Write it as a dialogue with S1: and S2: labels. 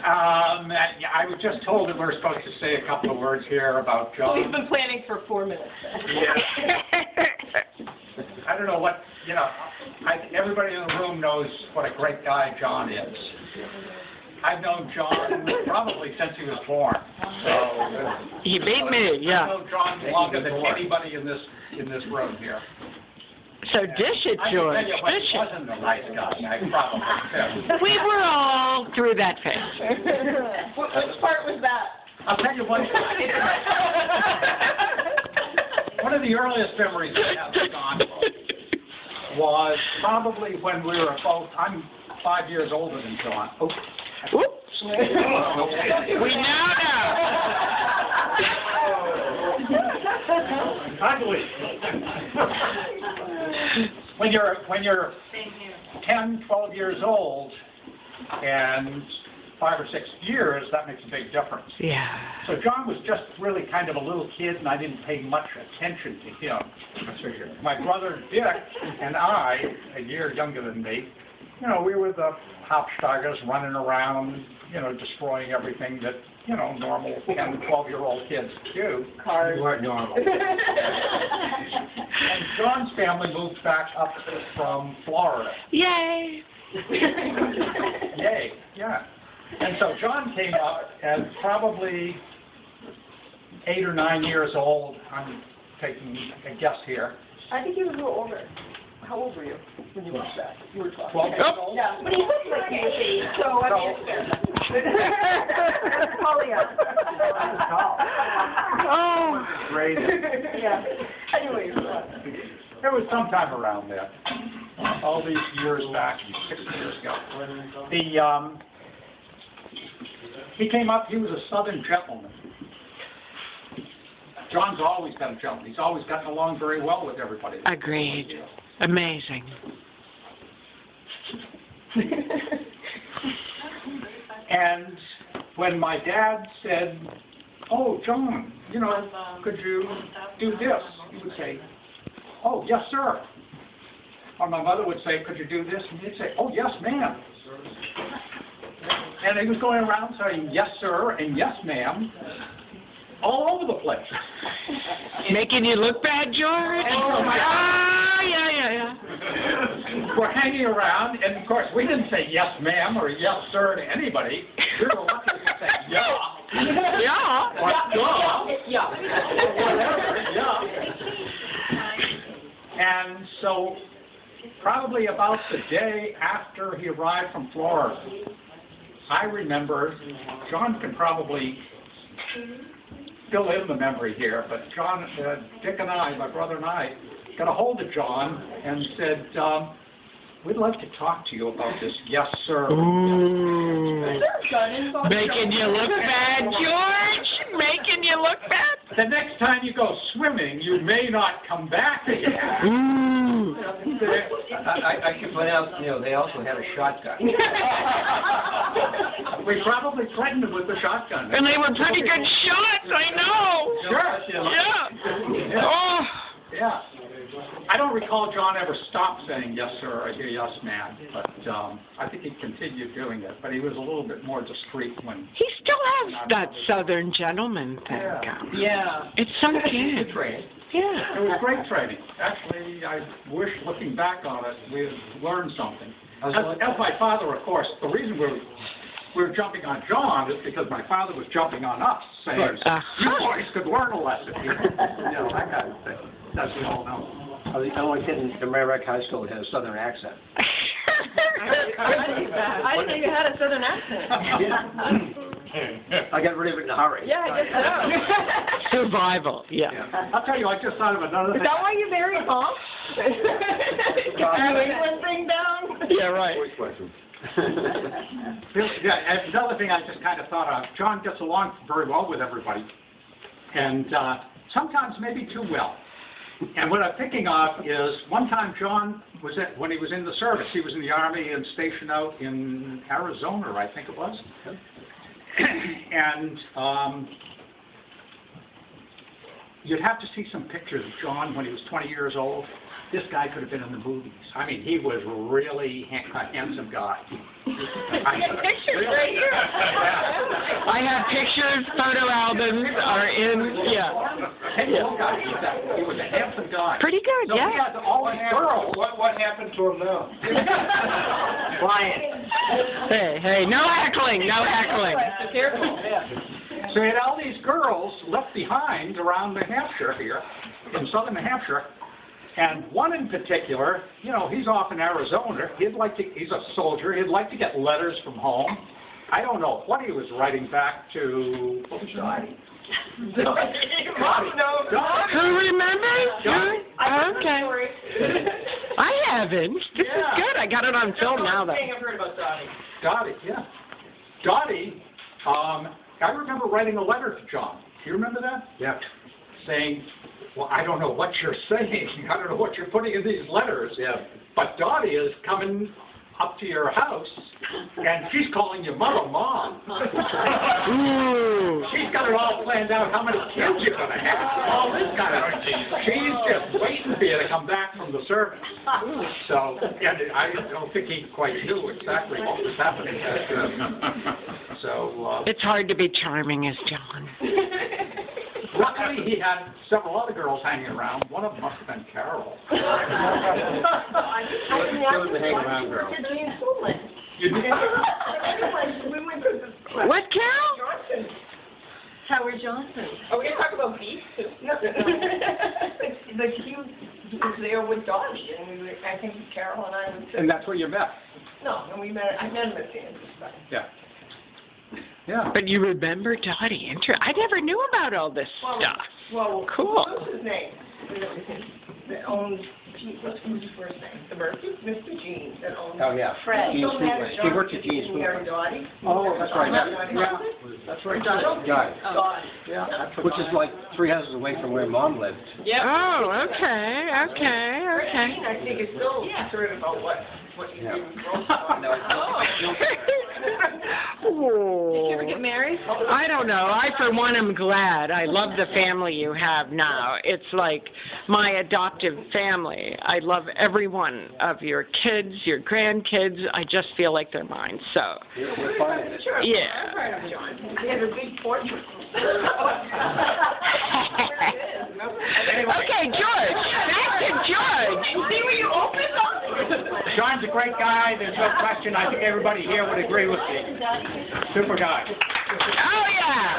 S1: Yeah, I was just told that we're supposed to say a couple of words here about John.
S2: We've been planning for 4 minutes.
S1: Yeah. I don't know what, everybody in the room knows what a great guy John is. I've known John probably since he was born. So
S3: he beat me, yeah.
S1: I've known John longer than anybody in this room here.
S3: So dish it, George.
S1: I can tell you,
S3: Dish
S1: he
S3: it.
S1: wasn't a nice guy. I probably too.
S3: We were all through that phase.
S2: Which part was that?
S1: I'll tell you what. One of the earliest memories I have of John was probably when we were both. I'm 5 years older than John. Oh.
S3: Oops. We now know.
S1: Ugly. When you're 10, 12 years old, and 5 or 6 years, that makes a big difference.
S3: Yeah.
S1: So John was just really kind of a little kid, and I didn't pay much attention to him. My brother Dick and I, a year younger than me, we were the Hauptsteigers running around, destroying everything that, normal 10, 12-year-old kids do.
S2: Cars.
S1: You weren't normal. And John's family moved back up from Florida.
S3: Yay.
S1: Yay, yeah. And so John came up as probably 8 or 9 years old. I'm taking a guess here.
S2: I think he was a little older. How old were you when you watched that? You were 12.
S1: 12 years old?
S2: Yeah, but he looked like he was 8, so I mean, it's fair. Pollyanna.
S3: Oh.
S1: Great.
S2: Yeah. Anyways.
S1: It was sometime around there. All these years back, 6 years ago. He came up, he was a Southern gentleman. John's always been a gentleman. He's always gotten along very well with everybody.
S3: Agreed. Amazing.
S1: And when my dad said, "Oh, John, could you do this?" he would say, "Oh, yes, sir." Or my mother would say, "Could you do this?" and he'd say, "Oh, yes, ma'am." And he was going around saying, "Yes, sir," and "Yes, ma'am," all over the place.
S3: Making you look bad, George?
S1: Oh,
S3: yeah.
S1: We're hanging around, and of course, we didn't say "Yes, ma'am" or "Yes, sir" to anybody. We were lucky to say "Yeah."
S3: Yeah.
S1: Or "Duh."
S2: Yeah.
S1: Or whatever, yeah. And so, probably about the day after he arrived from Florida, I remember, John can probably fill in the memory here, but Dick and I, my brother and I, got a hold of John and said, "We'd like to talk to you about this, yes, sir."
S3: Ooh. Making you look bad, George? Making you look bad?
S1: The next time you go swimming, you may not come back again.
S3: Ooh.
S4: I can point out, they also had a shotgun.
S1: We probably threatened him with the shotgun.
S3: And they were pretty good shots, I know.
S1: Sure.
S3: Yeah. Oh.
S1: Yeah. I don't recall John ever stopped saying "yes, sir" or "yes, ma'am," but I think he continued doing it. But he was a little bit more discreet when.
S3: He still has that Southern gentleman thing.
S2: Yeah.
S3: It's sunk in.
S1: Good training.
S3: Yeah.
S1: It was great training. Actually, I wish, looking back on it, we had learned something. As my father, of course, the reason we were jumping on John is because my father was jumping on us, saying, "You boys could learn a lesson." That kind of thing. That's we all know.
S4: I was the only kid in Merrimack High School that had a Southern accent.
S2: I didn't think you had a Southern accent.
S4: I got rid of it in a hurry.
S2: Yeah, I guess so.
S3: Survival, yeah.
S1: I'll tell you, I just thought of another thing.
S2: Is that why you married Mom? New England thing down?
S3: Yeah, right.
S1: Yeah, and another thing I just kind of thought of, John gets along very well with everybody, and sometimes maybe too well. And what I'm thinking of is one time John was when he was in the service, he was in the Army and stationed out in Arizona, I think it was. And you'd have to see some pictures of John when he was 20 years old. this guy could have been in the movies. I mean, he was really a handsome guy.
S2: I got pictures right here.
S1: Yeah.
S3: I have pictures, photo albums are in, yeah.
S1: Hey, look, he was a handsome guy.
S3: Pretty good,
S1: So he
S3: yeah.
S1: had all these girls.
S4: What happened to him now?
S1: Quiet.
S3: Hey, no heckling, no heckling.
S2: Careful.
S1: So he had all these girls left behind around New Hampshire here, in southern New Hampshire, and one in particular, you know, he's off in Arizona. He's a soldier. He'd like to get letters from home. I don't know what he was writing back to. What was your name?
S3: Who remembers? Okay. I haven't. This is good. I got it on film now, though.
S2: I've heard about Dottie.
S1: Dottie, yeah. Dottie, I remember writing a letter to John. Do you remember that?
S4: Yeah.
S1: Saying, well, I don't know what you're saying. I don't know what you're putting in these letters.
S4: Yeah.
S1: But Dottie is coming up to your house, and she's calling you Mom.
S3: Ooh.
S1: She's got it all planned out, how many kids you're going to have, all this kind of thing. She's just waiting for you to come back from the service. So, and I don't think he quite knew exactly what was happening. So,
S3: It's hard to be charming as John.
S1: luckily he had several other girls hanging around. One of them must have been Carol. You did?
S3: What, Carol?
S2: Johnson. Howard Johnson. Are we going to talk about beef too? No. But he was there with Dottie, and we were, I think Carol and I were.
S1: And that's where you met?
S2: No, and I met him at Kansas.
S1: Yeah. Yeah.
S3: But you remember Dottie. I never knew about all this stuff.
S2: Well,
S3: Cool.
S2: what's his name? That owns, what's his first name? The Murphy? Mr. Jean that owns.
S4: Oh, yeah.
S2: Fred.
S4: Gene
S2: So mad at
S4: Sweetway. He worked at Gene
S2: Johnson, married Dottie.
S4: Oh, that's right.
S1: Yeah. That's right.
S4: Dottie.
S2: Dottie.
S1: Yeah.
S4: Which is like 3 houses away from where Mom lived.
S2: Yep.
S3: Oh, okay.
S2: Jean, I think, is still concerned about what you do with Rosemont.
S3: Oh.
S2: Did you ever get married?
S3: I don't know. I, for one, am glad. I love the family you have now. It's like my adoptive family. I love every one of your kids, your grandkids. I just feel like they're mine. So,
S4: We're fine.
S2: Sure.
S3: Yeah.
S2: I'm proud of John. He had a big portrait.
S3: okay, George. Back to George.
S2: See where you opened up?
S1: John's a great guy. There's no question. I think everybody here would agree with me. Super guy.
S3: Oh, yeah.